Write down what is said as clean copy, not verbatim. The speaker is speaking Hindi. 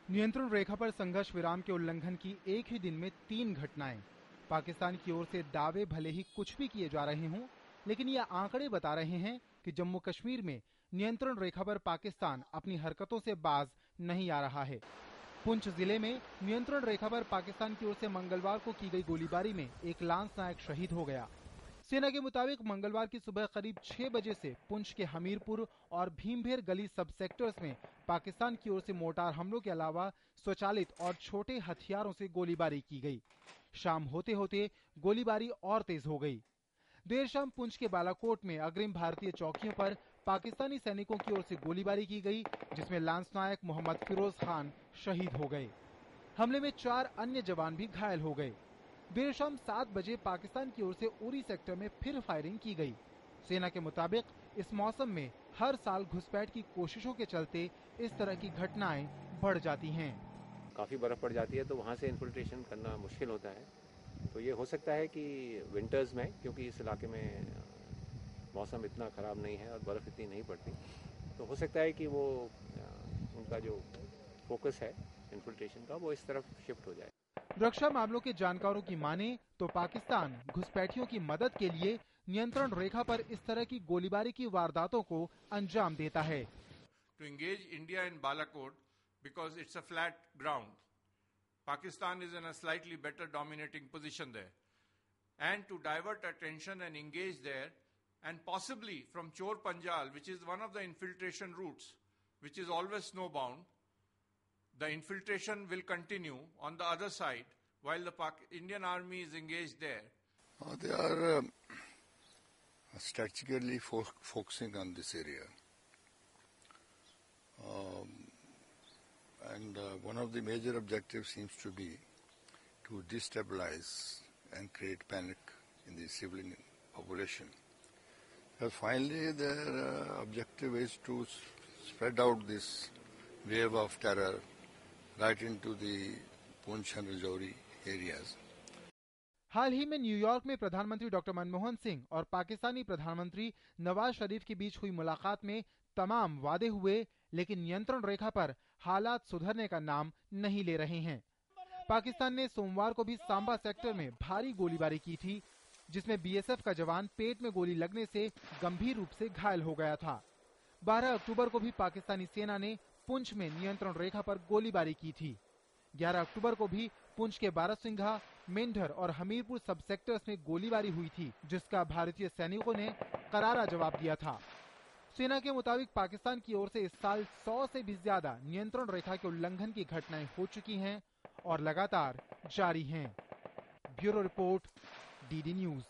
नियंत्रण रेखा पर संघर्ष विराम के उल्लंघन की एक ही दिन में 3 घटनाएं। पाकिस्तान की ओर से दावे भले ही कुछ भी किए जा रहे हों, लेकिन ये आंकड़े बता रहे हैं कि जम्मू कश्मीर में नियंत्रण रेखा पर पाकिस्तान अपनी हरकतों से बाज नहीं आ रहा है। पुंछ जिले में नियंत्रण रेखा पर पाकिस्तान की ओर से मंगलवार को की गई गोलीबारी में एक लांस नायक शहीद हो गया। सेना के मुताबिक मंगलवार की सुबह करीब 6 बजे से पुंछ के हमीरपुर और भीमभेर गली सब सेक्टर्स में पाकिस्तान की ओर से मोर्टार हमलों के अलावा स्वचालित और छोटे हथियारों से गोलीबारी की गई। शाम होते होते गोलीबारी और तेज हो गई। देर शाम पुंछ के बालाकोट में अग्रिम भारतीय चौकियों पर पाकिस्तानी सैनिकों की ओर से गोलीबारी की गई, जिसमें लांस नायक मोहम्मद फिरोज खान शहीद हो गए। हमले में 4 अन्य जवान भी घायल हो गए। देर शाम 7 बजे पाकिस्तान की ओर से उरी सेक्टर में फिर फायरिंग की गई। सेना के मुताबिक इस मौसम में हर साल घुसपैठ की कोशिशों के चलते इस तरह की घटनाएं बढ़ जाती हैं। काफ़ी बर्फ़ पड़ जाती है तो वहाँ से इन्फिल्ट्रेशन करना मुश्किल होता है। तो ये हो सकता है कि विंटर्स में, क्योंकि इस इलाके में मौसम इतना ख़राब नहीं है और बर्फ़ इतनी नहीं पड़ती, तो हो सकता है कि वो उनका जो फोकस है इन्फिल्ट्रेशन का वो इस तरफ शिफ्ट हो जाए। रक्षा मामलों के जानकारों की माने तो पाकिस्तान घुसपैठियों की मदद के लिए नियंत्रण रेखा पर इस तरह की गोलीबारी की वारदातों को अंजाम देता है। To engage India in Balakot because it's a flat ground, Pakistan is in a slightly better dominating position there, and to divert attention and engage there, and possibly from Pir Panjal which is one of the infiltration routes which is always snow bound. The infiltration will continue on the other side while the Indian army is engaged there. They are strategically focusing on this area. And one of the major objectives seems to be to destabilize and create panic in the civilian population. Because finally their objective is to spread out this wave of terror right into the Poonch and Rajouri areas. हाल ही में न्यूयॉर्क में प्रधानमंत्री डॉक्टर मनमोहन सिंह और पाकिस्तानी प्रधानमंत्री नवाज शरीफ के बीच हुई मुलाकात में तमाम वादे हुए, लेकिन नियंत्रण रेखा पर हालात सुधरने का नाम नहीं ले रहे हैं। पाकिस्तान ने सोमवार को भी सांबा सेक्टर में भारी गोलीबारी की थी, जिसमें बीएसएफ का जवान पेट में गोली लगने से गंभीर रूप से घायल हो गया था। 12 अक्टूबर को भी पाकिस्तानी सेना ने पुंछ में नियंत्रण रेखा पर गोलीबारी की थी। 11 अक्टूबर को भी पुंछ के बारासिंघा, मेंढर और हमीरपुर सब सेक्टर्स में गोलीबारी हुई थी, जिसका भारतीय सैनिकों ने करारा जवाब दिया था। सेना के मुताबिक पाकिस्तान की ओर से इस साल 100 से भी ज्यादा नियंत्रण रेखा के उल्लंघन की घटनाएं हो चुकी हैं और लगातार जारी हैं। Bureau report, DD news.